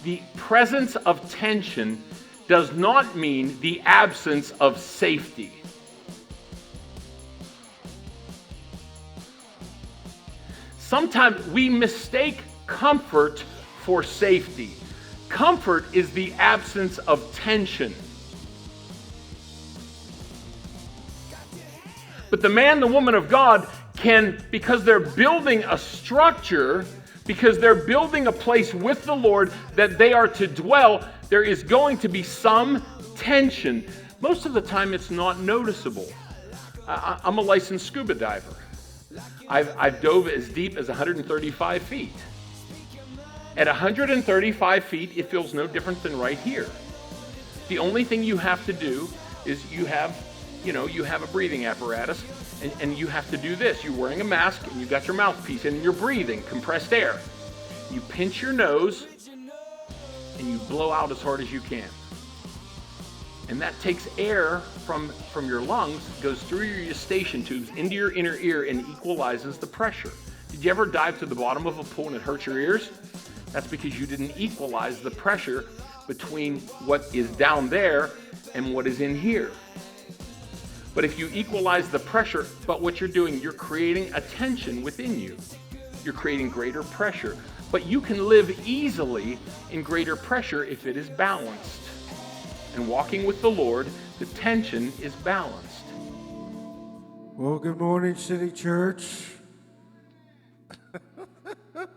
the presence of tension does not mean the absence of safety. Sometimes we mistake comfort for safety. Comfort is the absence of tension. But the man, the woman of God can, because they're building a structure, because they're building a place with the Lord that they are to dwell, there is going to be some tension. Most of the time it's not noticeable. I'm a licensed scuba diver. I've dove as deep as 135 feet. At 135 feet, it feels no different than right here. The only thing you have to do is you have a breathing apparatus, and you have to do this. You're wearing a mask, and you've got your mouthpiece, and you're breathing compressed air. You pinch your nose, and you blow out as hard as you can. And that takes air from your lungs, goes through your eustachian tubes into your inner ear and equalizes the pressure. Did you ever dive to the bottom of a pool and it hurt your ears? That's because you didn't equalize the pressure between what is down there and what is in here. But if you equalize the pressure, but what you're doing, you're creating a tension within you. You're creating greater pressure. But you can live easily in greater pressure if it is balanced. And walking with the Lord, the tension is balanced. Well, good morning, City Church. A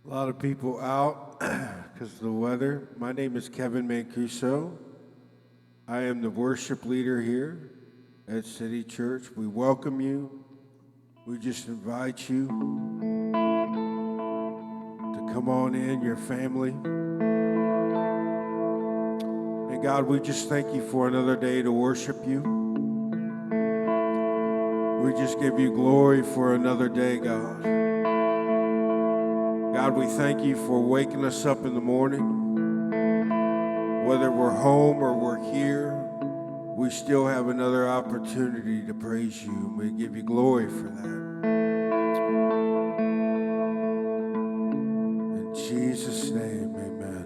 lot of people out because of the weather. My name is Kevin Mancuso. I am the worship leader here at City Church. We welcome you. We just invite you to come on in, your family. And God, we just thank you for another day to worship you. We just give you glory for another day, God. God, we thank you for waking us up in the morning. Whether we're home or we're here, we still have another opportunity to praise you, and we give you glory for that. In Jesus' name, amen.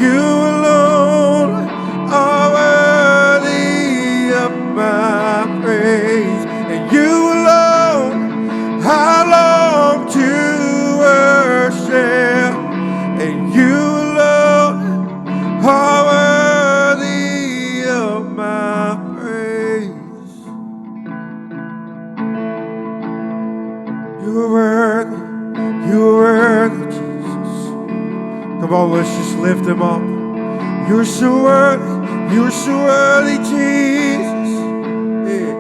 you alone are worthy of my praise. And you alone I long to worship. And you alone are worthy of my praise. You are worthy, you are worthy, Jesus. Come on, let's just lift him up. You're so worthy, you're so worthy, Jesus. Yeah.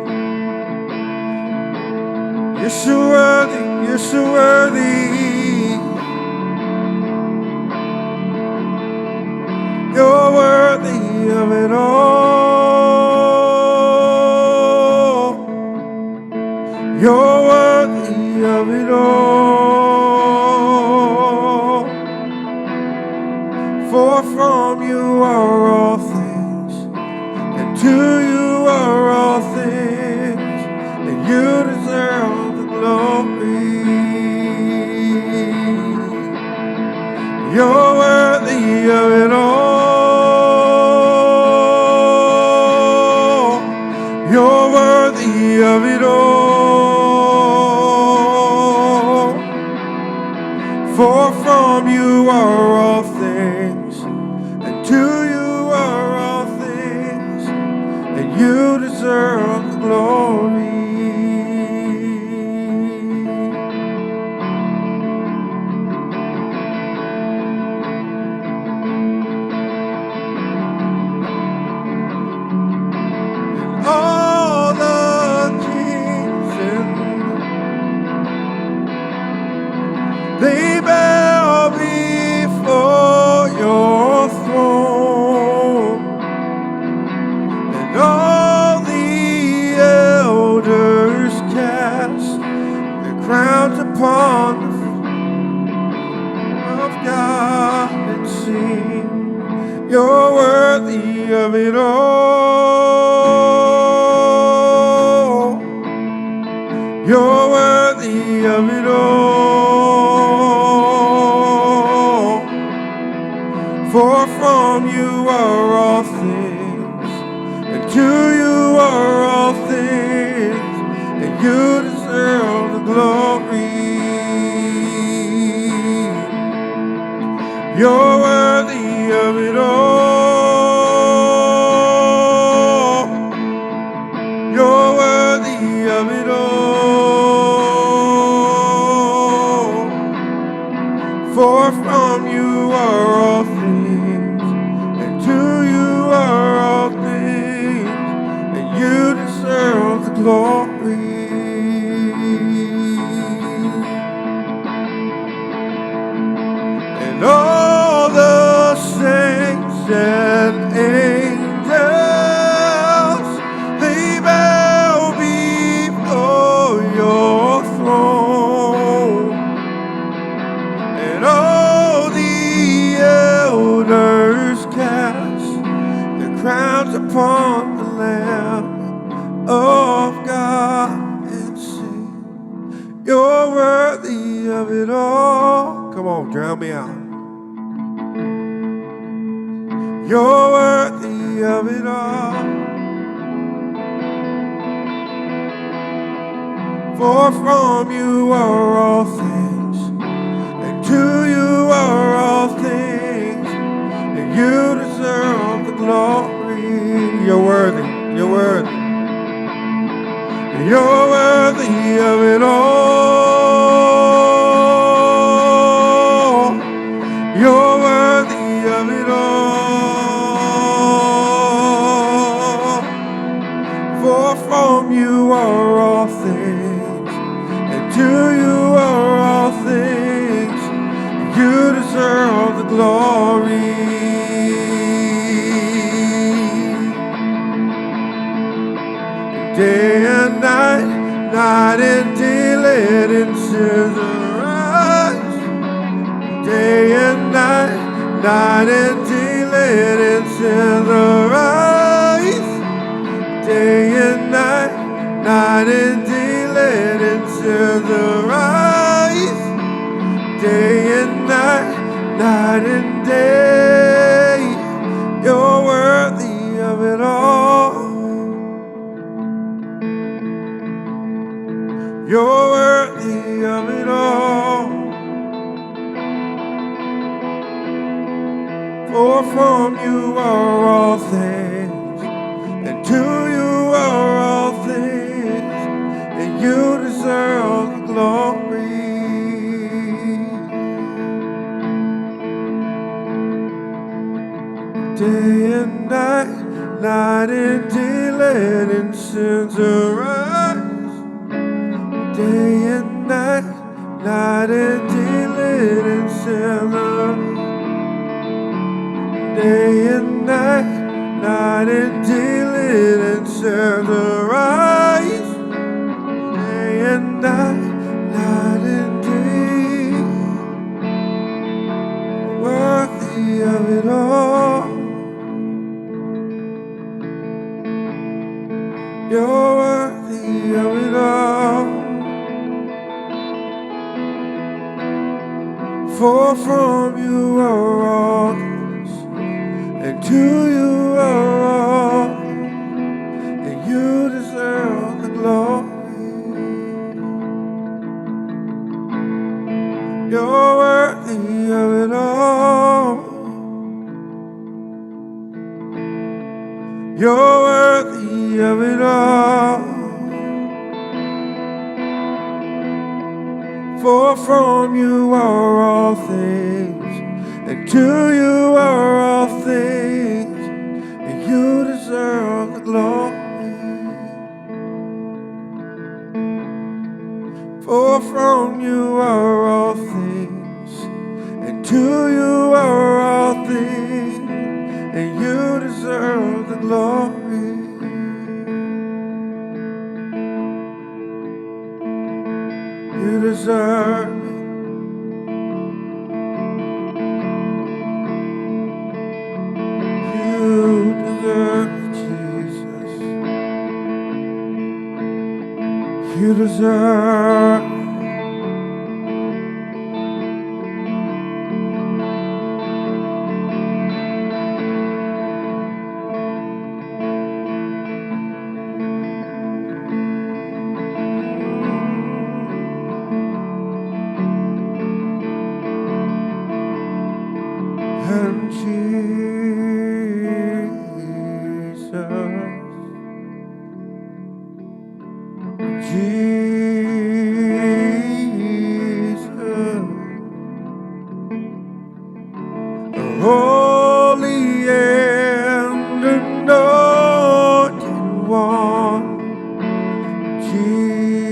You're so worthy, you're so worthy. You're worthy of it all. You're worthy of it all. For from you are all things, and to you are all things, and you deserve the glory. You're worthy of it all. You're worthy of it all. For from you are all things, and to you are all things, and you deserve the glory. All the kings they bow before your throne, and all the elders cast their crowns upon the throne of God and sing, you're worthy of it all. You're worthy of it all. For from you are all things, and to you are all things, and you deserve the glory. You're worthy of it all. You're worthy of it all. For from you are all things, and to you are all things, and you deserve the glory. And all the saints and angels, they bow before your throne, and all the elders cast their crowns upon the Lamb of God and sing, you're worthy of it all. Come on, drown me out. You're worthy of it all. For from you are all things, and to you are all things, and you deserve the glory. You're worthy, you're worthy. You're worthy of it all. You're worthy of it all. For from you are all things, and to you are all things, and you deserve the glory. Day and night, night and day, let into the rise. Day and night, night and day, let into the rise. Day and night, night and day, let into the rise. Day and night, night and day. from you are all things, and to you are all things, and you deserve the glory. Day and night, night and day, letting sins arise. Day and night, night and day, letting sins arise. Day and night, night and day, letting sins arise. Day and night, night and day, worthy of it all. You're worthy of it all. For from you are all things, and to you are all things, and you deserve the glory. You're worthy of it all. You're worthy of it all. For from you are all things, and to you are all things, and you deserve the glory. For from you are all things, and to you are all things, and you deserve the glory. You deserve it. You deserve it, Jesus. You deserve it. And Jesus, the holy and anointed one, Jesus,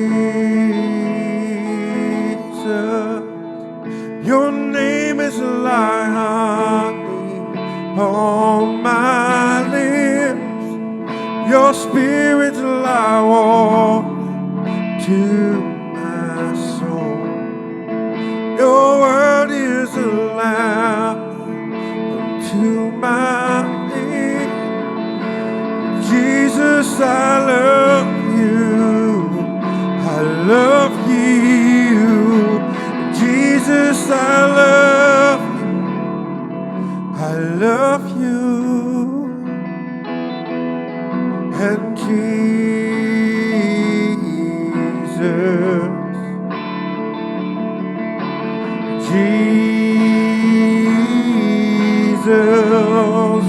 your name is like honey on my lips. Your spirit's like water to my soul. Your word is a lamp unto my feet. Jesus, I love you. I love you. Jesus, I love you. I love you. And Jesus,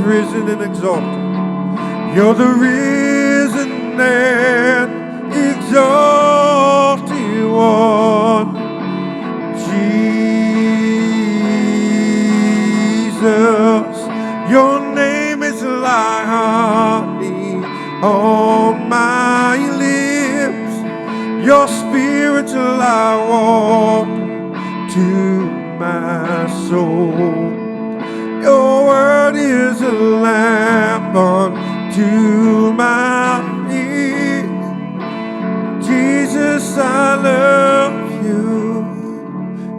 risen and exalted. You're the risen and exalted one. Jesus, your name is like honey on my lips. Your spirit's like water to my soul. Your word is a lamp unto my feet. Jesus, I love you.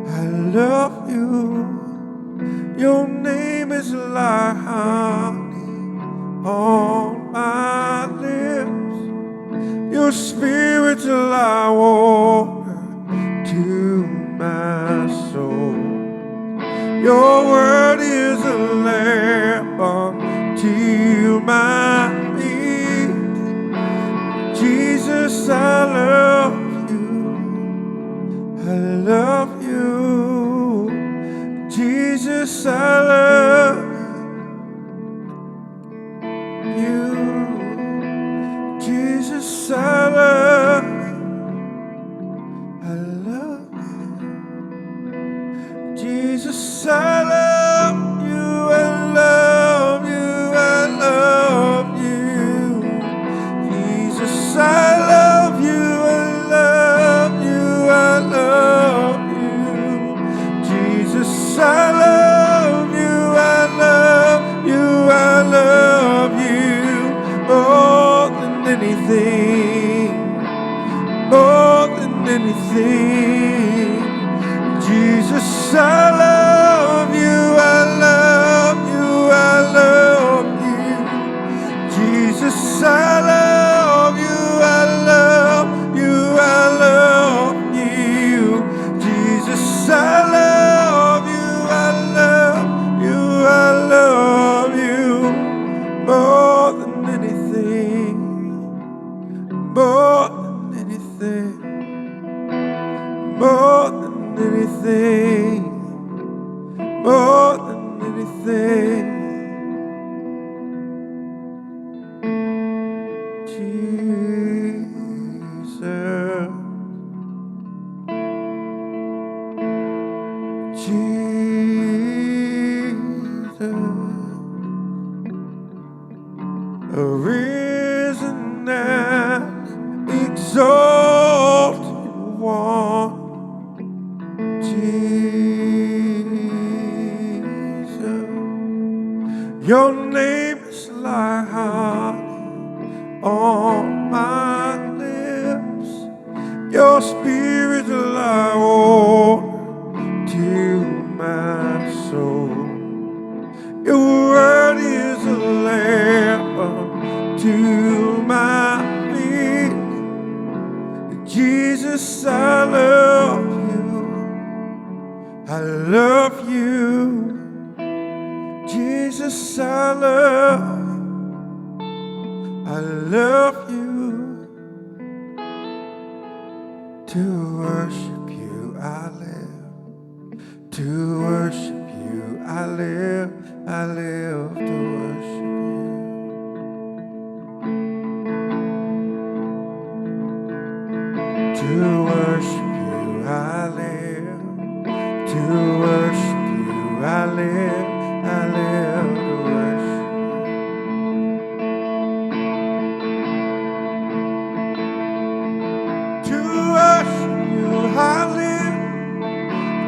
I love you. Your name is like honey on my lips. Your spirit's like water to my soul. Your word is a lamp unto my feet. Jesus, I love you. I love you. Jesus, I love you. Jesus, I love you. Jesus, I love you, I love you, I love you. Jesus, I love you, I love you, I love you. Jesus, I love you, I love you, I love you more than anything, more than anything. Jesus, I love you, I love you, I love you. Jesus, I love you, I love you, I love you. Jesus, I love you, I love you, I love you more than anything, more than anything, more than anything, more than anything. Jesus, arisen and exalted one. Jesus, your name is like honey on my lips. Your spirit like water to my soul. Your word is a lamp to my feet. Jesus, I love you. I love you. Jesus, I love you. To worship you, I live. To worship you, I live. I live to worship you. To worship you, I live. To worship you, I live. I live to worship you. To worship you, I live.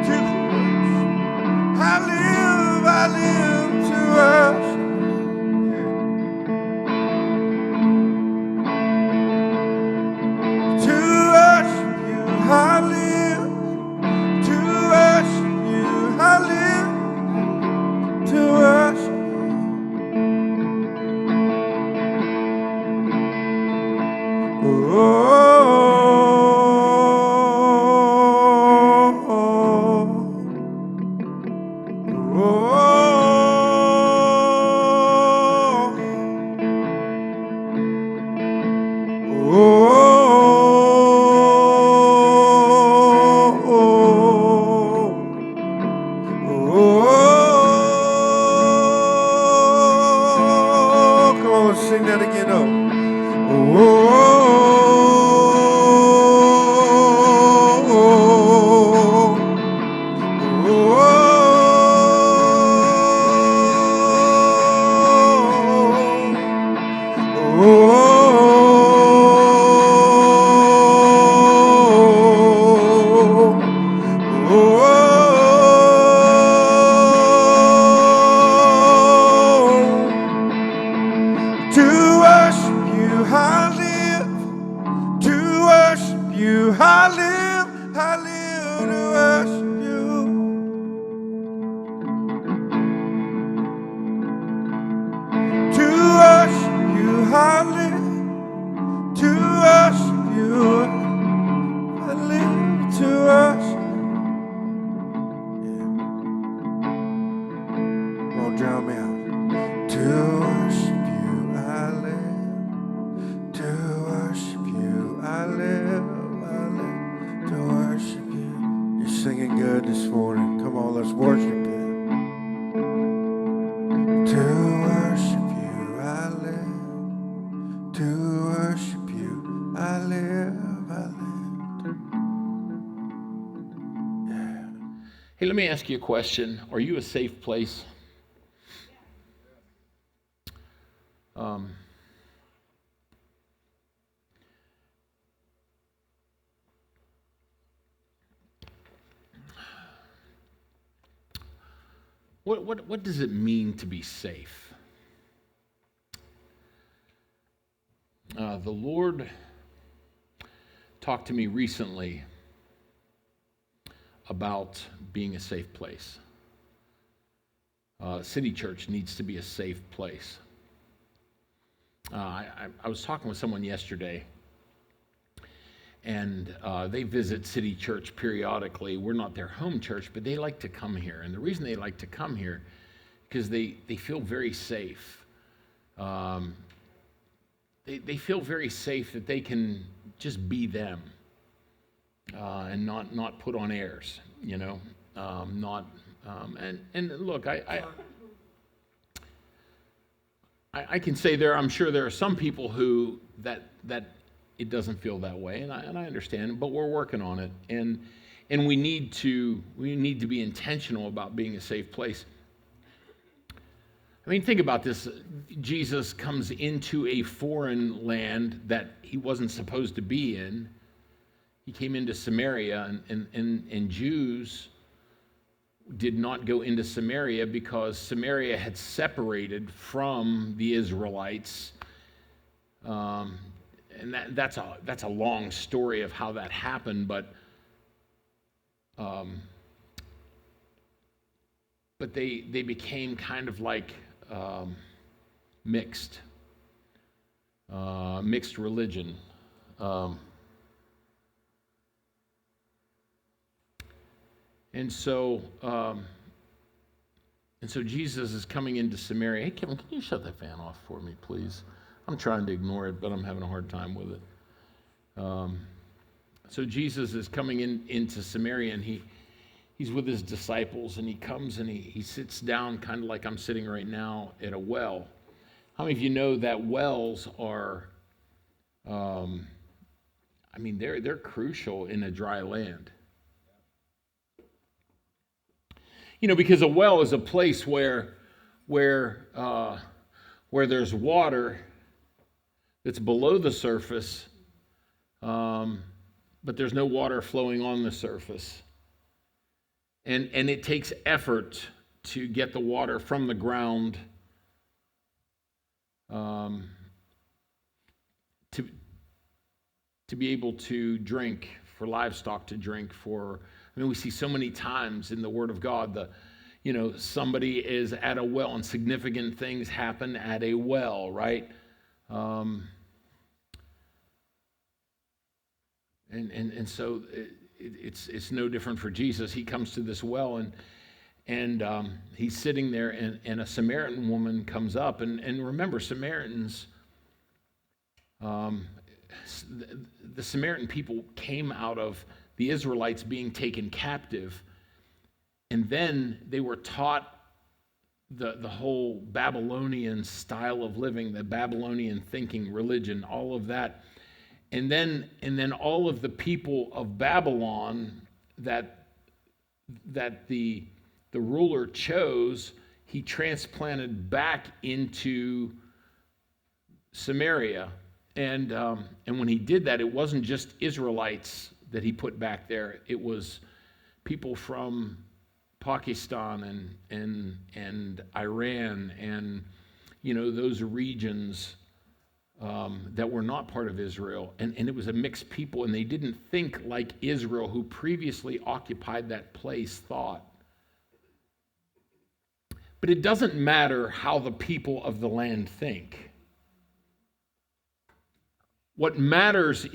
To I live to worship. To worship you, I live. To worship you, I live. To worship. Oh, come on, let's sing that again. To worship you, I live. To worship you, I live. I live to worship you. To worship you, I live. To worship you, I live to worship. Won't drown me out. To worship you, I live. To worship you, I live. I live to worship you. You're singing good this morning. Come on, let's worship Him. To worship you, I live. To worship you, Hey, let me ask you a question. Are you a safe place? What does it mean to be safe? The Lord talked to me recently about being a safe place. City Church needs to be a safe place. I was talking with someone yesterday, and they visit City Church periodically. We're not their home church, but they like to come here. And the reason they like to come here, because they feel very safe. They feel very safe that they can just be them and not put on airs, you know. And look, I can say I'm sure there are some people who that it doesn't feel that way, and I understand, but we're working on it, and we need to be intentional about being a safe place. I mean, think about this. Jesus comes into a foreign land that he wasn't supposed to be in. He came into Samaria, and Jews did not go into Samaria because Samaria had separated from the Israelites. And that's a long story of how that happened, but they became kind of like mixed religion. And so Jesus is coming into Samaria. Hey, Kevin, can you shut that fan off for me, please? I'm trying to ignore it, but I'm having a hard time with it. So Jesus is coming into Samaria, and he's with his disciples, and he comes and he sits down kind of like I'm sitting right now at a well. How many of you know that wells are, they're crucial in a dry land? You know, because a well is a place where there's water that's below the surface, but there's no water flowing on the surface. And it takes effort to get the water from the ground to be able to drink, for livestock to drink, we see so many times in the Word of God, somebody is at a well and significant things happen at a well, right? And so it's no different for Jesus. He comes to this well and he's sitting there, and a Samaritan woman comes up, and remember, Samaritans, the Samaritan people came out of the Israelites being taken captive, and then they were taught the whole Babylonian style of living, the Babylonian thinking, religion, all of that. And then all of the people of Babylon that the ruler chose, he transplanted back into Samaria. And when he did that, it wasn't just Israelites that he put back there. It was people from Pakistan and Iran and those regions that were not part of Israel, and it was a mixed people, and they didn't think like Israel, who previously occupied that place, thought. But it doesn't matter how the people of the land think. What matters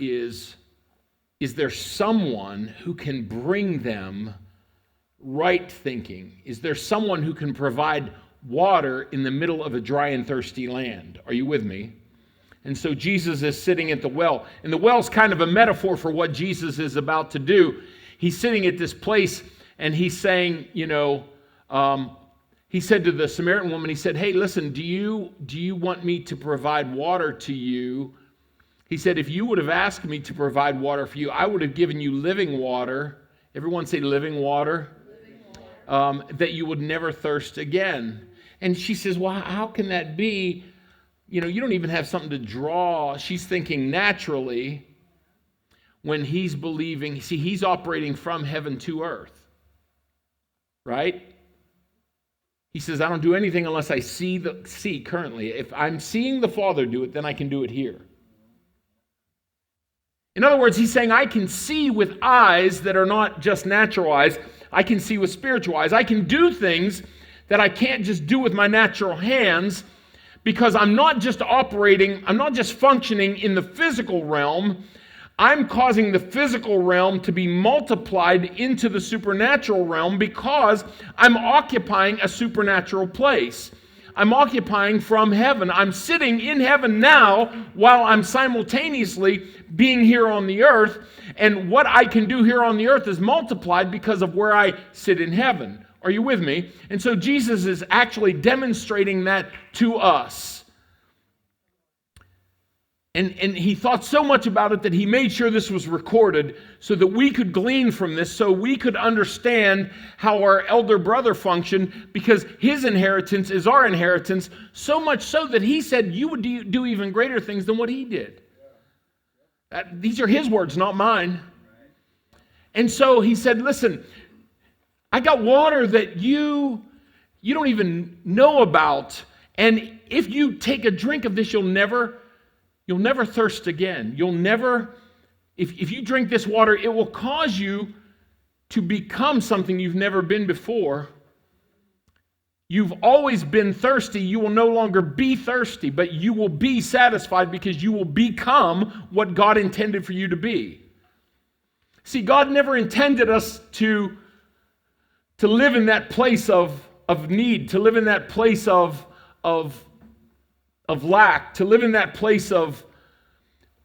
is there someone who can bring them right thinking? Is there someone who can provide water in the middle of a dry and thirsty land? Are you with me? And so Jesus is sitting at the well, and the well's kind of a metaphor for what Jesus is about to do. He's sitting at this place, and he's saying, he said to the Samaritan woman, he said, "Hey, listen, do you want me to provide water to you?" He said, "If you would have asked me to provide water for you, I would have given you living water." Everyone say living water. that you would never thirst again. And she says, well, how can that be? You know, you don't even have something to draw. She's thinking naturally when he's believing. See, he's operating from heaven to earth, right? He says, I don't do anything unless I see currently. If I'm seeing the Father do it, then I can do it here. In other words, he's saying, I can see with eyes that are not just natural eyes. I can see with spiritual eyes. I can do things that I can't just do with my natural hands, because I'm not just functioning in the physical realm. I'm causing the physical realm to be multiplied into the supernatural realm because I'm occupying a supernatural place. I'm occupying from heaven. I'm sitting in heaven now while I'm simultaneously being here on the earth. And what I can do here on the earth is multiplied because of where I sit in heaven. Are you with me? And so Jesus is actually demonstrating that to us. And he thought so much about it that he made sure this was recorded so that we could glean from this, so we could understand how our elder brother functioned, because his inheritance is our inheritance, so much so that he said you would do even greater things than what he did. These are his words, not mine. And so he said, listen, I got water that you don't even know about, and if you take a drink of this, you'll never thirst again. You'll never, if you drink this water, it will cause you to become something you've never been before. You've always been thirsty. You will no longer be thirsty, but you will be satisfied because you will become what God intended for you to be. See, God never intended us to live in that place of need, to live in that place of lack, to live in that place of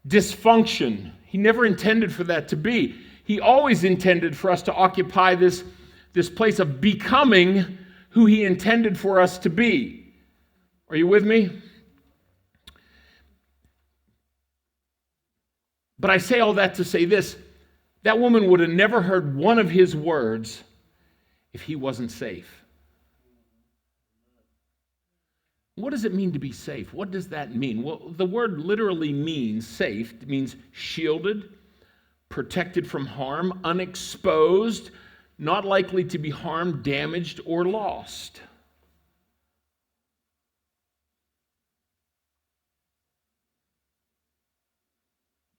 dysfunction. He never intended for that to be. He always intended for us to occupy this place of becoming who he intended for us to be. Are you with me? But I say all that to say this: that woman would have never heard one of his words if he wasn't safe. What does it mean to be safe? What does that mean? Well, the word literally means safe. It means shielded, protected from harm, unexposed, not likely to be harmed, damaged, or lost.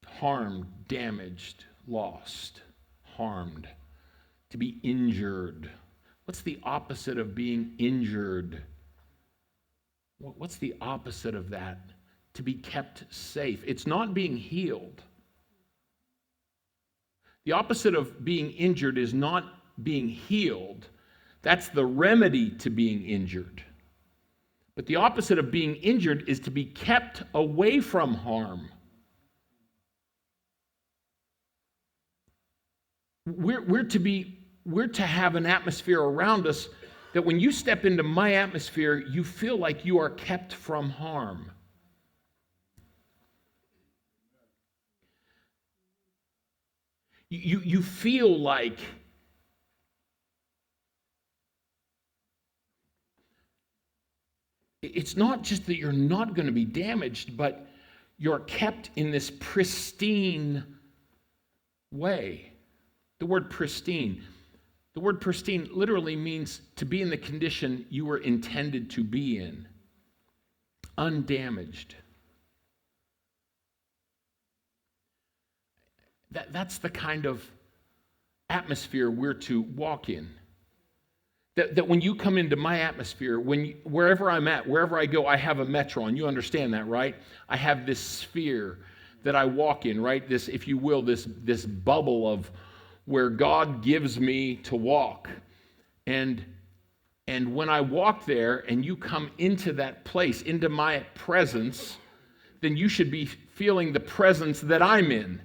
Harmed, damaged, lost, harmed, to be injured. What's the opposite of being injured? What's the opposite of that? To be kept safe. It's not being healed. The opposite of being injured is not being healed. That's the remedy to being injured. But the opposite of being injured is to be kept away from harm. We're to have an atmosphere around us that when you step into my atmosphere, you feel like you are kept from harm. You feel like it's not just that you're not going to be damaged, but you're kept in this pristine way. The word pristine literally means to be in the condition you were intended to be in. Undamaged. That's the kind of atmosphere we're to walk in. That when you come into my atmosphere, wherever I'm at, wherever I go, I have a metron. You understand that, right? I have this sphere that I walk in, right? This, if you will, this bubble of where God gives me to walk. And when I walk there and you come into that place, into my presence, then you should be feeling the presence that I'm in.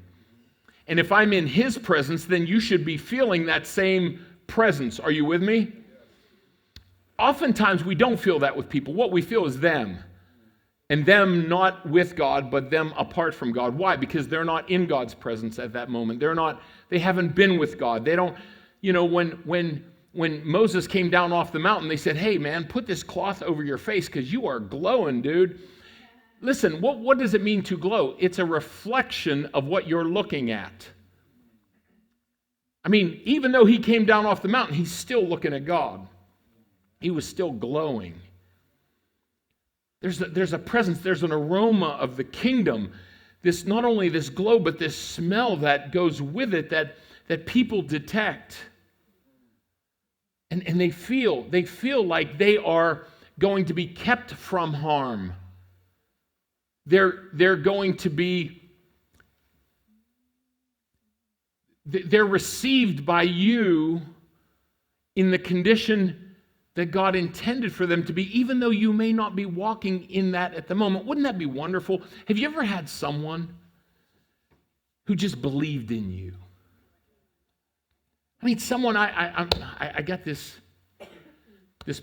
And if I'm in his presence, then you should be feeling that same presence. Are you with me? Oftentimes we don't feel that with people. What we feel is them. And them not with God, but them apart from God. Why? Because they're not in God's presence at that moment. They haven't been with God. They don't, when when Moses came down off the mountain, they said, hey, man, put this cloth over your face because you are glowing, dude. Listen, what does it mean to glow? It's a reflection of what you're looking at. I mean, even though he came down off the mountain, he's still looking at God. He was still glowing. There's a presence, there's an aroma of the kingdom. This, not only this glow, but this smell that goes with it that people detect. And they feel like they are going to be kept from harm. They're going to be, they're received by you in the condition that God intended for them to be, even though you may not be walking in that at the moment. Wouldn't that be wonderful? Have you ever had someone who just believed in you? I mean, someone, I got this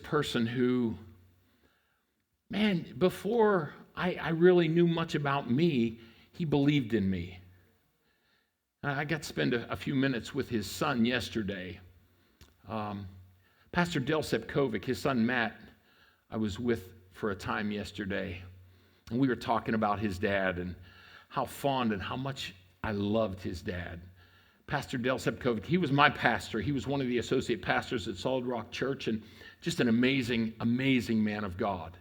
person who, man, before I really knew much about me, he believed in me. I got to spend a few minutes with his son yesterday. Pastor Del Sepkovic, his son Matt, I was with for a time yesterday. And we were talking about his dad and how fond and how much I loved his dad. Pastor Del Sepkovic, he was my pastor. He was one of the associate pastors at Solid Rock Church, and just an amazing, amazing man of God.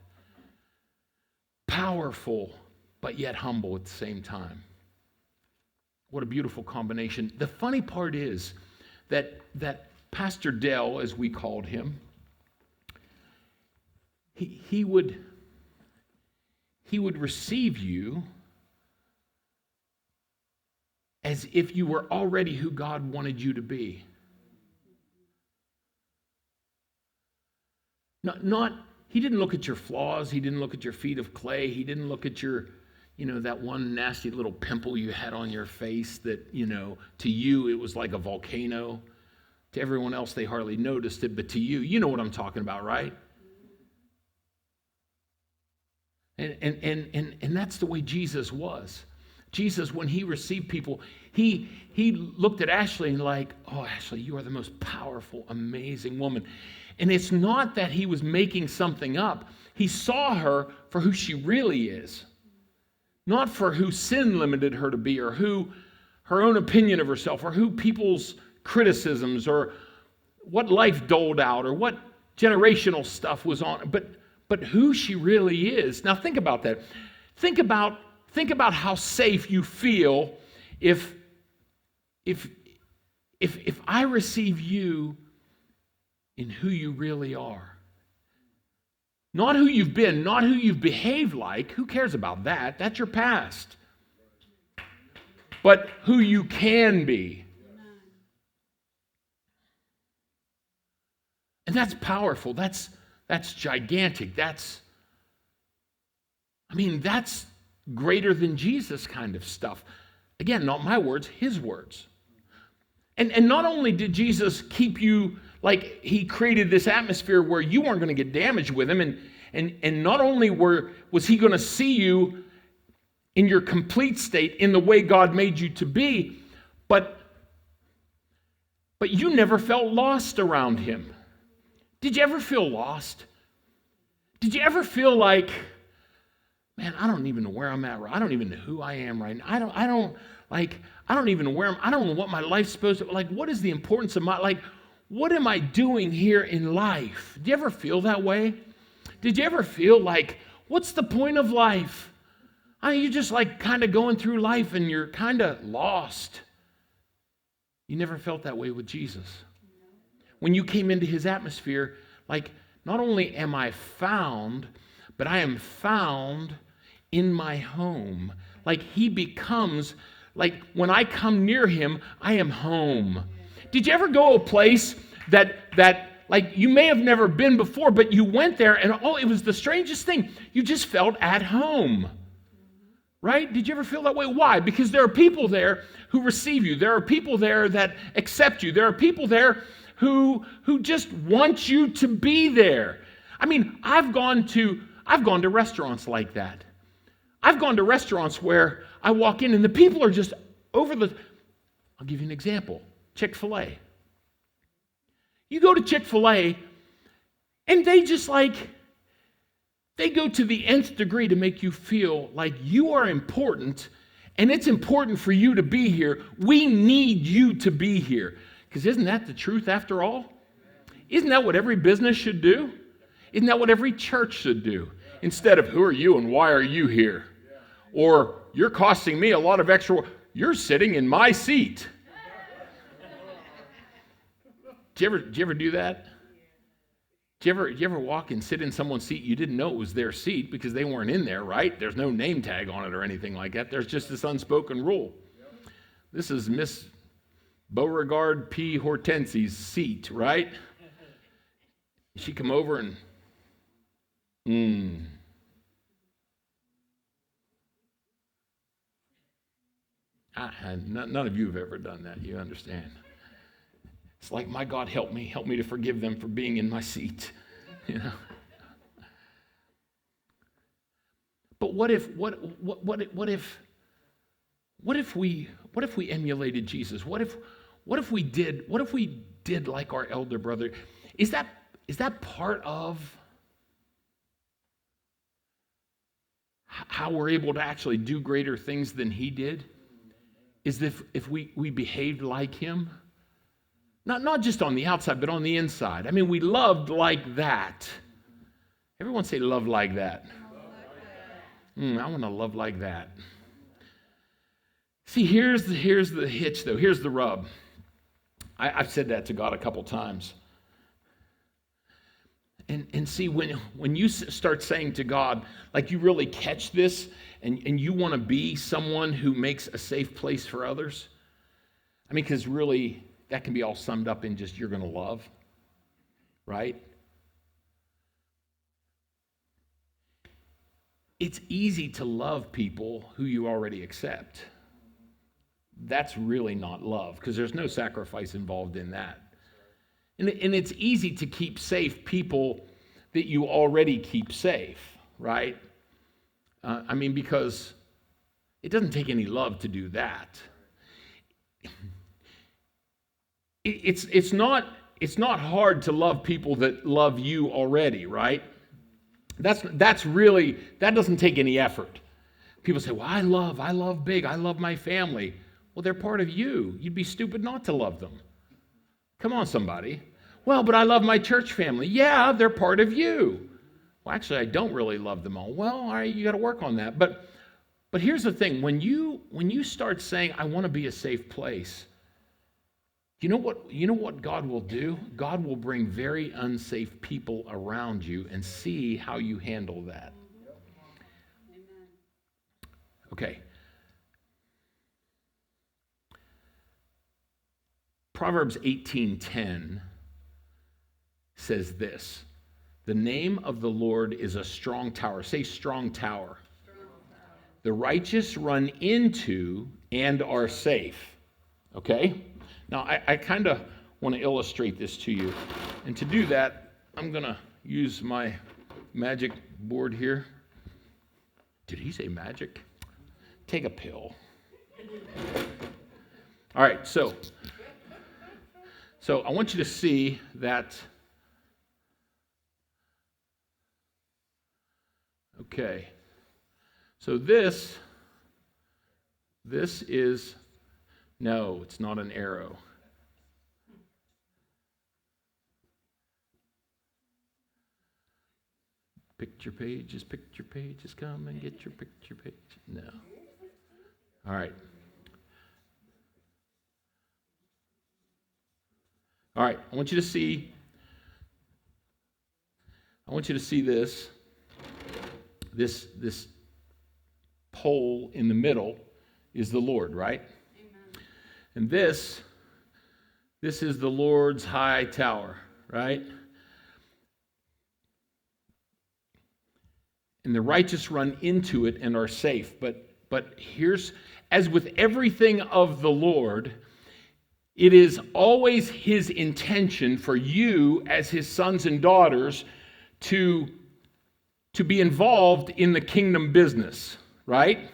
Powerful, but yet humble at the same time. What a beautiful combination. The funny part is that Pastor Del, as we called him, he would receive you as if you were already who God wanted you to be. He didn't look at your flaws. He didn't look at your feet of clay. He didn't look at your, that one nasty little pimple you had on your face that, to you it was like a volcano. To everyone else, they hardly noticed it, but to you, you know what I'm talking about, right? And that's the way Jesus was. Jesus, when he received people, he looked at Ashley and like, oh, Ashley, you are the most powerful, amazing woman. And it's not that he was making something up. He saw her for who she really is, not for who sin limited her to be, or who her own opinion of herself, or who people's criticisms, or what life doled out, or what generational stuff was on, but who she really is. Now think about that. Think about how safe you feel if I receive you in who you really are. Not who you've been, not who you've behaved like. Who cares about that? That's your past. But who you can be. And that's powerful. That's gigantic. That's greater than Jesus kind of stuff. Again, not my words, his words. And not only did Jesus keep you, like he created this atmosphere where you weren't going to get damaged with him, and not only was he going to see you in your complete state, in the way God made you to be, but you never felt lost around him. Did you ever feel lost? Did you ever feel like, man, I don't even know where I'm at. I don't even know who I am right now. I don't even know where I don't know what my life's supposed to, like, what is the importance of what am I doing here in life? Did you ever feel that way? Did you ever feel like, what's the point of life? You're just like kind of going through life and you're kind of lost. You never felt that way with Jesus. When you came into his atmosphere, like, not only am I found, but I am found in my home. Like, he becomes, like, when I come near him, I am home. Did you ever go to a place that like, you may have never been before, but you went there and, it was the strangest thing. You just felt at home. Right? Did you ever feel that way? Why? Because there are people there who receive you. There are people there that accept you. There are people there who just want you to be there. I mean, I've gone to restaurants like that. I've gone to restaurants where I walk in and the people are just I'll give you an example. Chick-fil-A. You go to Chick-fil-A, and they go to the nth degree to make you feel like you are important, and it's important for you to be here. We need you to be here. Because isn't that the truth after all? Isn't that what every business should do? Isn't that what every church should do? Instead of, who are you and why are you here? Or, you're costing me a lot of extra. You're sitting in my seat. Do you ever do that? Do you ever walk and sit in someone's seat? You didn't know it was their seat because they weren't in there, right? There's no name tag on it or anything like that. There's just this unspoken rule. This is Miss Beauregard P. Hortense's seat, right? She come over and, none of you have ever done that, you understand. It's like, my God, help me to forgive them for being in my seat, you know. But what if we emulated Jesus? What if we did like our elder brother? Is that part of how we're able to actually do greater things than he did? Is if we behaved like him? Not just on the outside, but on the inside. I mean, we loved like that. Everyone say love like that. I want to love like that. See, here's the hitch, though. Here's the rub. I've said that to God a couple times. And see, when you start saying to God, like you really catch this, and you want to be someone who makes a safe place for others, I mean, because really, that can be all summed up in just you're going to love, right? It's easy to love people who you already accept. That's really not love, because there's no sacrifice involved in that. And it's easy to keep safe people that you already keep safe, right? I mean, because it doesn't take any love to do that. It's not hard to love people that love you already, right? That's really, that doesn't take any effort. People say, well, I love big, I love my family. Well, they're part of you. You'd be stupid not to love them. Come on, somebody. Well, but I love my church family. Yeah, they're part of you. Well, actually, I don't really love them all. Well, all right, you got to work on that. But here's the thing. When you start saying, I want to be a safe place, you know what God will do? God will bring very unsafe people around you and see how you handle that. Okay. Proverbs 18:10 says this: the name of the Lord is a strong tower. Say strong tower. The righteous run into and are safe. Okay? Now, I kind of want to illustrate this to you. And to do that, I'm going to use my magic board here. Did he say magic? Take a pill. All right, so I want you to see that. Okay. So this is, no, it's not an arrow. Picture pages, come and get your picture page. No. All right. All right, I want you to see this pole in the middle is the Lord, right? Amen. And this is the Lord's high tower, right? And the righteous run into it and are safe. But here's, as with everything of the Lord, it is always his intention for you as his sons and daughters to be involved in the kingdom business, right?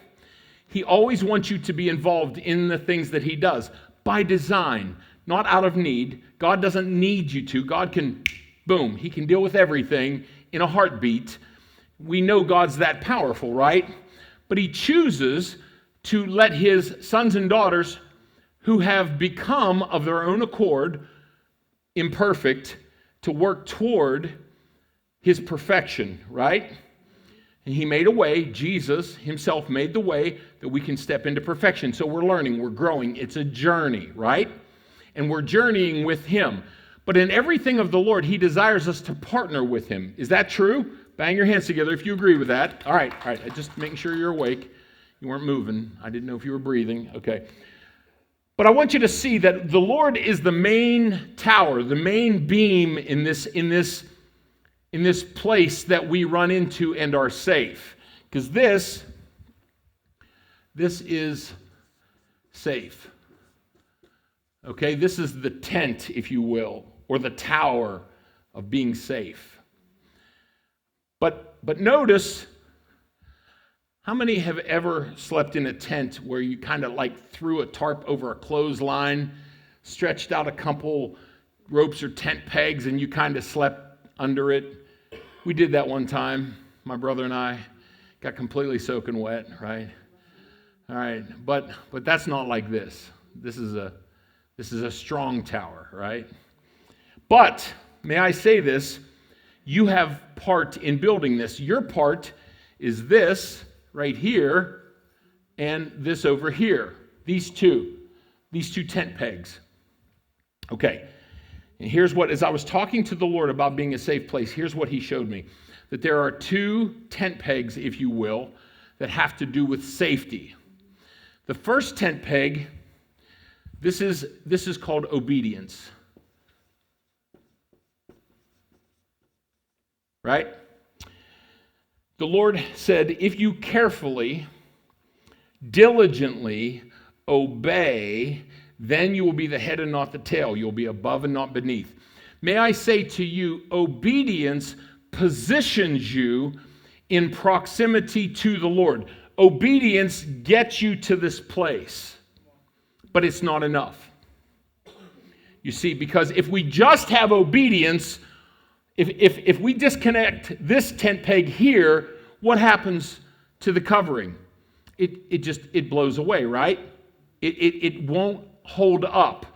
He always wants you to be involved in the things that he does by design, not out of need. God doesn't need you to. God can, boom, he can deal with everything in a heartbeat. We know God's that powerful, right? But he chooses to let his sons and daughters who have become of their own accord imperfect to work toward his perfection, right? And he made a way. Jesus himself made the way that we can step into perfection. So we're learning, we're growing. It's a journey, right? And we're journeying with him. But in everything of the Lord, he desires us to partner with him. Is that true? Bang your hands together if you agree with that. All right. Just making sure you're awake. You weren't moving. I didn't know if you were breathing. Okay. But I want you to see that the Lord is the main tower, the main beam in this place that we run into and are safe. Because this is safe. Okay, this is the tent, if you will, or the tower of being safe. But notice, how many have ever slept in a tent where you kind of like threw a tarp over a clothesline, stretched out a couple ropes or tent pegs, and you kind of slept under it? We did that one time. My brother and I got completely soaking wet, right? All right, but that's not like this. This is a strong tower, right? But may I say this? You have part in building this. Your part is this right here and this over here. These two tent pegs. Okay. And here's what, as I was talking to the Lord about being a safe place, here's what he showed me. That there are two tent pegs, if you will, that have to do with safety. The first tent peg, this is called obedience. Right? The Lord said, if you carefully, diligently obey, then you will be the head and not the tail. You'll be above and not beneath. May I say to you, obedience positions you in proximity to the Lord. Obedience gets you to this place, but it's not enough. You see, because if we just have obedience, if we disconnect this tent peg here, what happens to the covering? It blows away, right? It won't hold up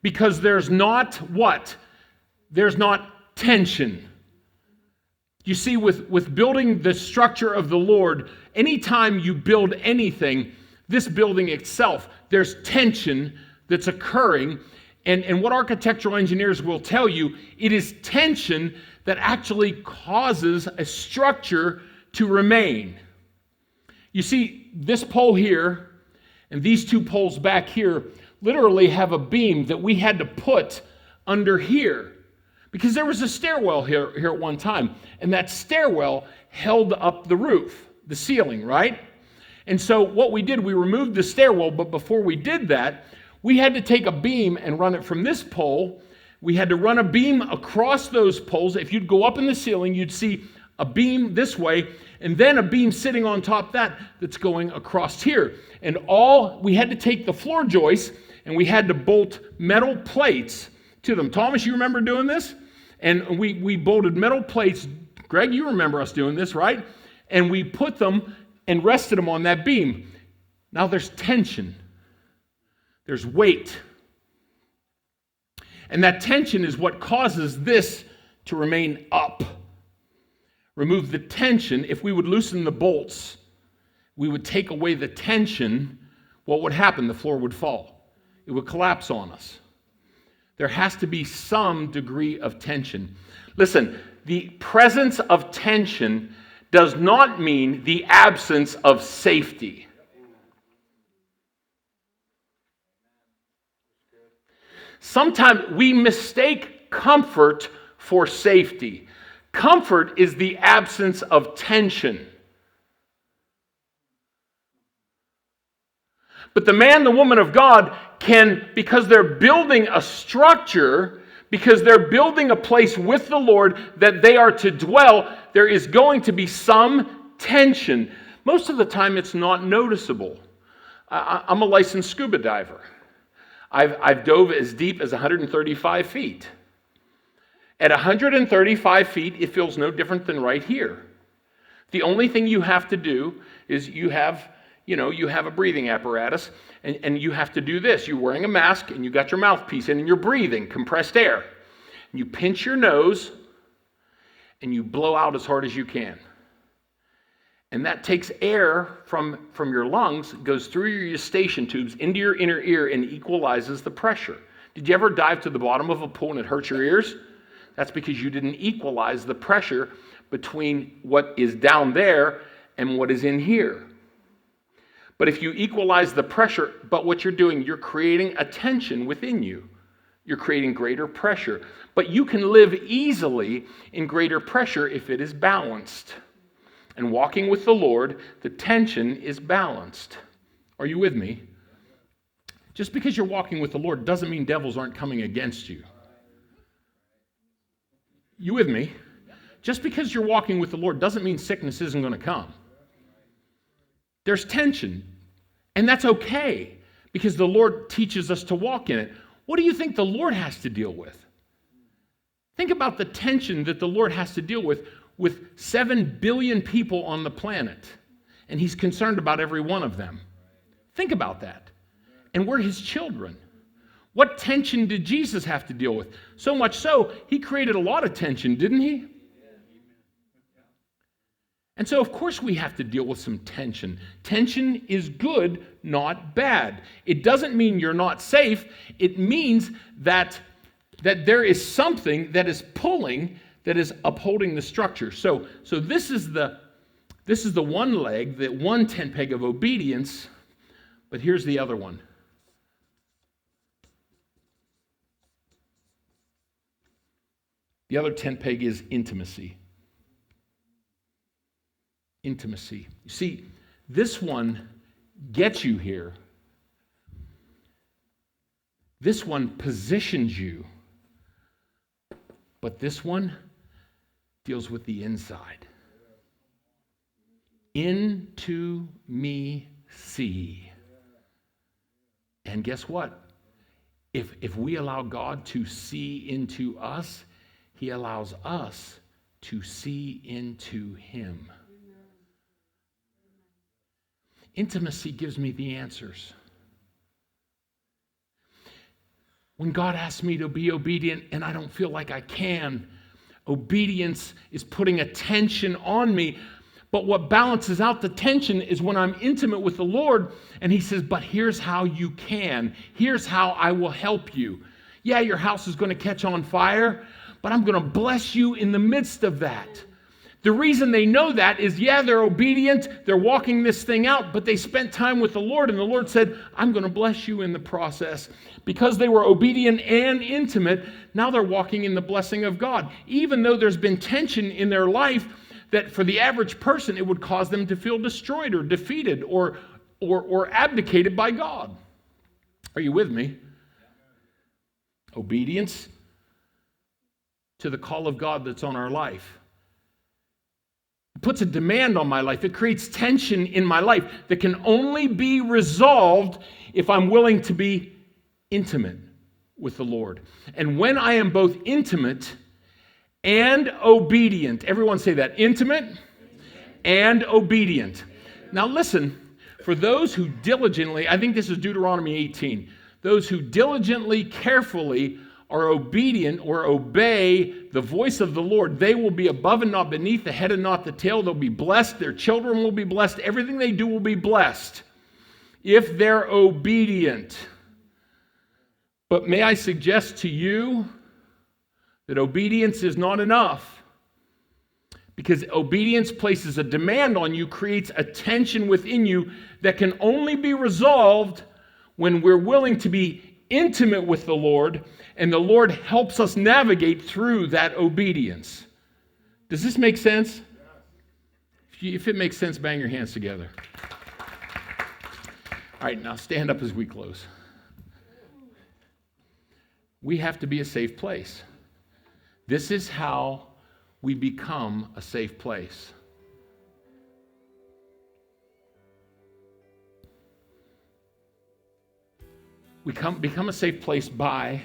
because there's not what? There's not tension. You see, with building the structure of the Lord, anytime you build anything, this building itself, there's tension that's occurring. And what architectural engineers will tell you, it is tension that actually causes a structure to remain. You see, this pole here and these two poles back here literally have a beam that we had to put under here because there was a stairwell here at one time, and that stairwell held up the roof, the ceiling, right? And so what we did, we removed the stairwell, but before we did that, we had to take a beam and run it from this pole. We had to run a beam across those poles. If you'd go up in the ceiling, you'd see a beam this way, and then a beam sitting on top that's going across here. And we had to take the floor joists, and we had to bolt metal plates to them. Thomas, you remember doing this? And we bolted metal plates. Greg, you remember us doing this, right? And we put them and rested them on that beam. Now there's tension. There's weight. And that tension is what causes this to remain up. Remove the tension. If we would loosen the bolts, we would take away the tension. What would happen? The floor would fall. It would collapse on us. There has to be some degree of tension. Listen, the presence of tension does not mean the absence of safety. Sometimes we mistake comfort for safety. Comfort is the absence of tension. But the man, the woman of God can, because they're building a structure, because they're building a place with the Lord that they are to dwell, there is going to be some tension. Most of the time it's not noticeable. I'm a licensed scuba diver. I've dove as deep as 135 feet. At 135 feet, it feels no different than right here. The only thing you have to do is you have a breathing apparatus, and you have to do this. You're wearing a mask, and you got your mouthpiece in, and you're breathing compressed air. You pinch your nose, and you blow out as hard as you can. And that takes air from your lungs, goes through your eustachian tubes into your inner ear, and equalizes the pressure. Did you ever dive to the bottom of a pool and it hurt your ears? That's because you didn't equalize the pressure between what is down there and what is in here. But if you equalize the pressure, but what you're doing, you're creating a tension within you. You're creating greater pressure. But you can live easily in greater pressure if it is balanced. And walking with the Lord, the tension is balanced. Are you with me? Just because you're walking with the Lord doesn't mean devils aren't coming against you. You with me? Just because you're walking with the Lord doesn't mean sickness isn't going to come. There's tension, and that's okay because the Lord teaches us to walk in it. What do you think the Lord has to deal with? Think about the tension that the Lord has to deal with 7 billion people on the planet, and he's concerned about every one of them. Think about that. And we're his children. What tension did Jesus have to deal with? So much so, he created a lot of tension, didn't he? And so, of course, we have to deal with some tension. Tension is good, not bad. It doesn't mean you're not safe. It means that there is something that is pulling, that is upholding the structure. So this is the one leg, the one tent peg of obedience, but here's the other one. The other tent peg is intimacy. Intimacy. You see, this one gets you here. This one positions you. But this one deals with the inside. Into me see. And guess what? If we allow God to see into us, he allows us to see into him. Intimacy gives me the answers. When God asks me to be obedient and I don't feel like I can, obedience is putting a tension on me. But what balances out the tension is when I'm intimate with the Lord and he says, but here's how you can. Here's how I will help you. Yeah, your house is going to catch on fire, but I'm going to bless you in the midst of that. The reason they know that is, yeah, they're obedient, they're walking this thing out, but they spent time with the Lord, and the Lord said, I'm going to bless you in the process. Because they were obedient and intimate, now they're walking in the blessing of God. Even though there's been tension in their life that for the average person, it would cause them to feel destroyed or defeated or abdicated by God. Are you with me? Obedience to the call of God that's on our life. It puts a demand on my life. It creates tension in my life that can only be resolved if I'm willing to be intimate with the Lord. And when I am both intimate and obedient, everyone say that, intimate and obedient. Now listen, for those who diligently, I think this is Deuteronomy 18, those who diligently, carefully are obedient or obey the voice of the Lord, they will be above and not beneath, the head and not the tail. They'll be blessed. Their children will be blessed. Everything they do will be blessed if they're obedient. But may I suggest to you that obedience is not enough, because obedience places a demand on you, creates a tension within you that can only be resolved when we're willing to be intimate with the Lord, and the Lord helps us navigate through that obedience. Does this make sense? If it makes sense, bang your hands together. All right, now stand up as we close. We have to be a safe place. This is how we become a safe place. become a safe place by,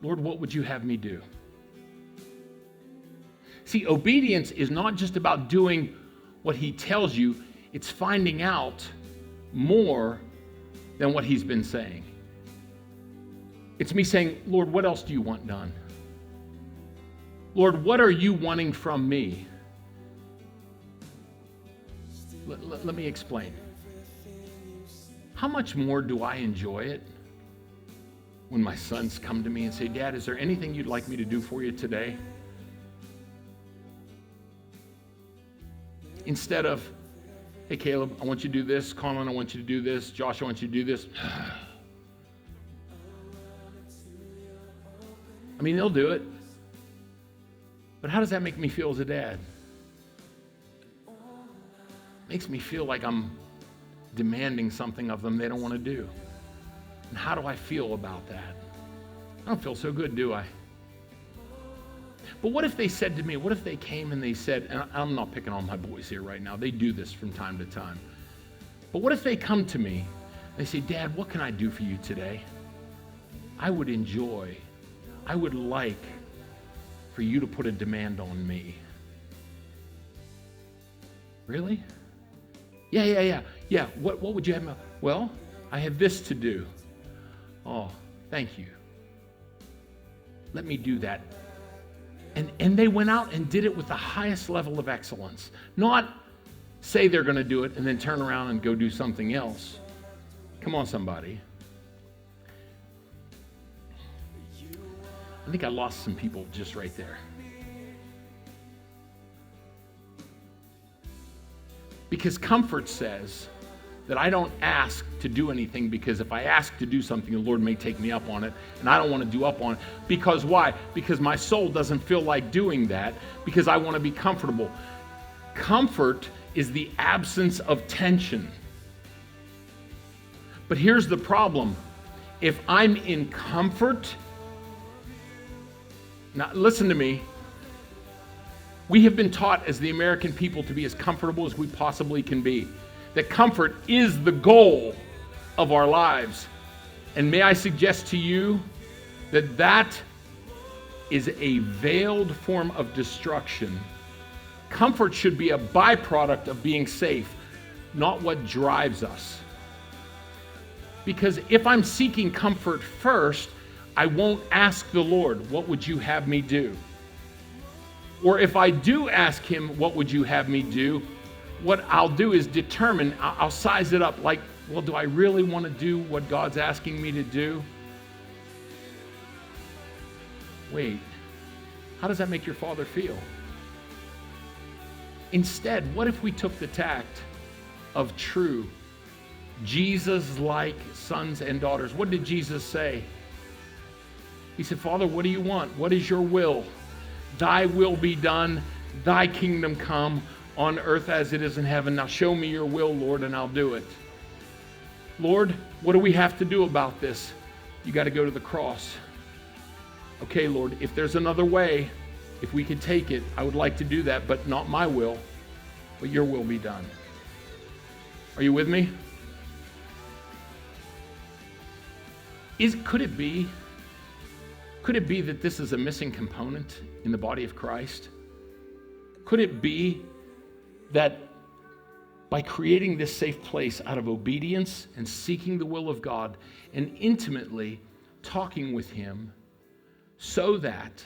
Lord, what would you have me do? See, obedience is not just about doing what he tells you, it's finding out more than what he's been saying. It's me saying, Lord, what else do you want done? Lord, what are you wanting from me? Let me explain. How much more do I enjoy it when my sons come to me and say, Dad, is there anything you'd like me to do for you today? Instead of, hey, Caleb, I want you to do this. Colin, I want you to do this. Josh, I want you to do this. I mean, they'll do it. But how does that make me feel as a dad? It makes me feel like I'm demanding something of them they don't want to do. And how do I feel about that? I don't feel so good, do I? But what if they said to me, what if they came and they said, and I'm not picking on my boys here right now, they do this from time to time. But what if they come to me, and they say, Dad, what can I do for you today? I would like for you to put a demand on me. Really? Yeah, what would you have? Well, I have this to do. Oh, thank you. Let me do that. And they went out and did it with the highest level of excellence. Not say they're going to do it and then turn around and go do something else. Come on, somebody. I think I lost some people just right there. Because comfort says that I don't ask to do anything, because if I ask to do something, the Lord may take me up on it, and I don't want to do up on it. Because why? Because my soul doesn't feel like doing that, because I want to be comfortable. Comfort is the absence of tension. But here's the problem. If I'm in comfort, now listen to me, we have been taught as the American people to be as comfortable as we possibly can be. That comfort is the goal of our lives. And may I suggest to you that that is a veiled form of destruction. Comfort should be a byproduct of being safe, not what drives us. Because if I'm seeking comfort first, I won't ask the Lord, what would you have me do? Or if I do ask him, what would you have me do? What I'll do is determine, I'll size it up like, well, do I really want to do what God's asking me to do? Wait, how does that make your father feel? Instead, what if we took the tact of true, Jesus-like sons and daughters? What did Jesus say? He said, Father, what do you want? What is your will? Thy will be done, thy kingdom come on earth as it is in heaven. Now show me your will, Lord, and I'll do it. Lord, what do we have to do about this? You got to go to the cross. Okay, Lord, if there's another way, if we could take it, I would like to do that, but not my will, but your will be done. Are you with me? Could it be that this is a missing component in the body of Christ? Could it be that by creating this safe place out of obedience and seeking the will of God and intimately talking with him so that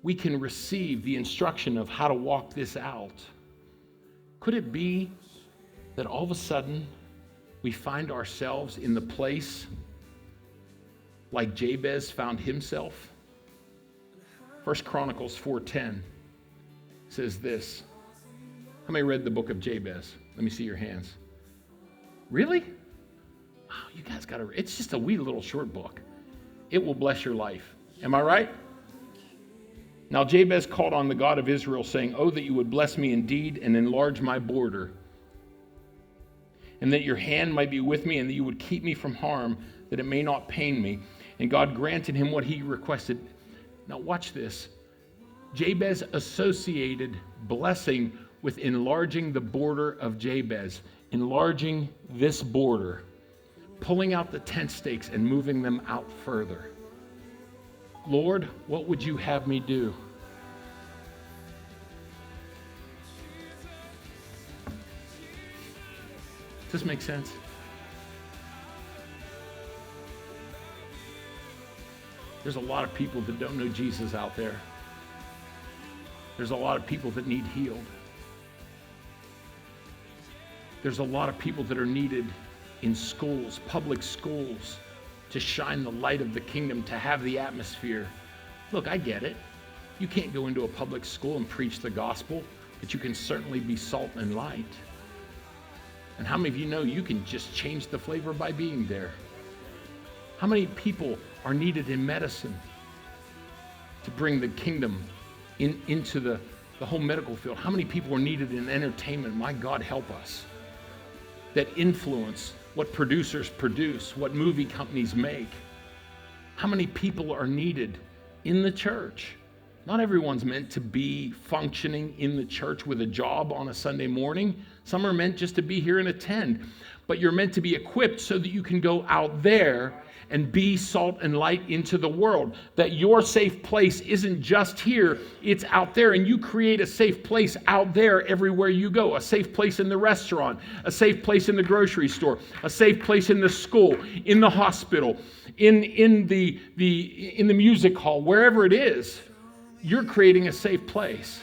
we can receive the instruction of how to walk this out, could it be that all of a sudden we find ourselves in the place like Jabez found himself? 1 Chronicles 4:10 says this. How many read the book of Jabez? Let me see your hands. Really? Wow, you guys got to. It's just a wee little short book. It will bless your life. Am I right? Now Jabez called on the God of Israel, saying, Oh, that you would bless me indeed and enlarge my border, and that your hand might be with me, and that you would keep me from harm, that it may not pain me. And God granted him what he requested. Now watch this. Jabez associated blessing with enlarging the border of Jabez, enlarging this border, pulling out the tent stakes and moving them out further. Lord, what would you have me do? Does this make sense? There's a lot of people that don't know Jesus out there. There's a lot of people that need healed. There's a lot of people that are needed in schools, public schools, to shine the light of the kingdom, to have the atmosphere. Look, I get it. You can't go into a public school and preach the gospel, but you can certainly be salt and light. And how many of you know you can just change the flavor by being there? How many people are needed in medicine to bring the kingdom into the whole medical field? How many people are needed in entertainment? My God, help us. That influence what producers produce, what movie companies make. How many people are needed in the church? Not everyone's meant to be functioning in the church with a job on a Sunday morning. Some are meant just to be here and attend. But you're meant to be equipped so that you can go out there and be salt and light into the world. That your safe place isn't just here, it's out there. And you create a safe place out there everywhere you go. A safe place in the restaurant, a safe place in the grocery store, a safe place in the school, in the hospital, in the music hall, wherever it is. You're creating a safe place.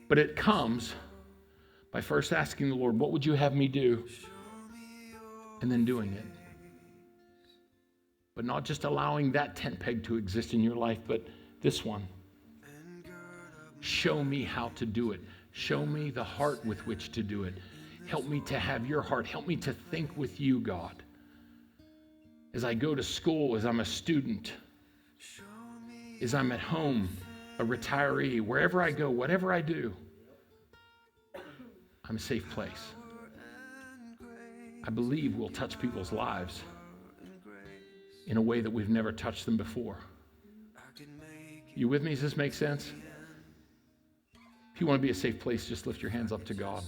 But it comes by first asking the Lord, what would you have me do? And then doing it. But not just allowing that tent peg to exist in your life, but this one. Show me how to do it. Show me the heart with which to do it. Help me to have your heart. Help me to think with you, God. As I go to school, as I'm a student, as I'm at home, a retiree, wherever I go, whatever I do, I'm a safe place. I believe we'll touch people's lives in a way that we've never touched them before. You with me? Does this make sense? If you want to be a safe place, just lift your hands up to God.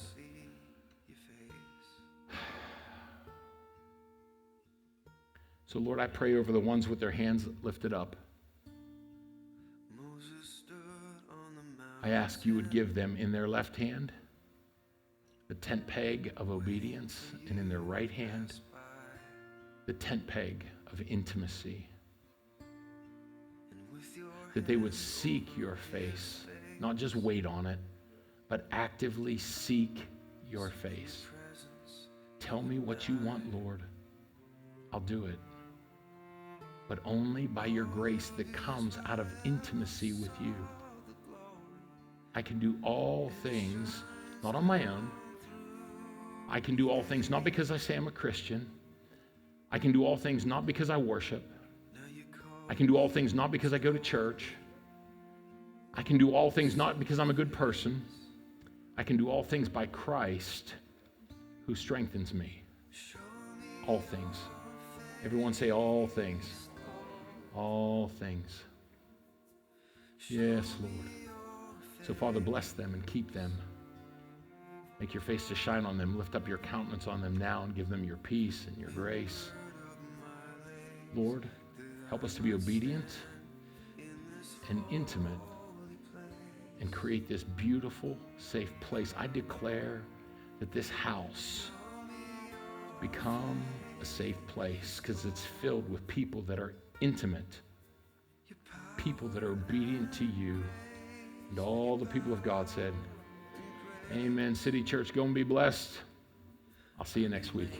So Lord, I pray over the ones with their hands lifted up. I ask you would give them in their left hand the tent peg of obedience, and in their right hand the tent peg of intimacy. That they would seek your face, not just wait on it, but actively seek your face. Tell me what you want, Lord. I'll do it. But only by your grace that comes out of intimacy with you. I can do all things, not on my own. I can do all things not because I say I'm a Christian. I can do all things not because I worship. I can do all things not because I go to church. I can do all things not because I'm a good person. I can do all things by Christ who strengthens me. All things. Everyone say all things. All things. Yes, Lord. So, Father, bless them and keep them. Make your face to shine on them. Lift up your countenance on them now and give them your peace and your grace. Lord, help us to be obedient and intimate and create this beautiful, safe place. I declare that this house become a safe place because it's filled with people that are intimate, people that are obedient to you. And all the people of God said, amen. City Church, go and be blessed. I'll see you next week.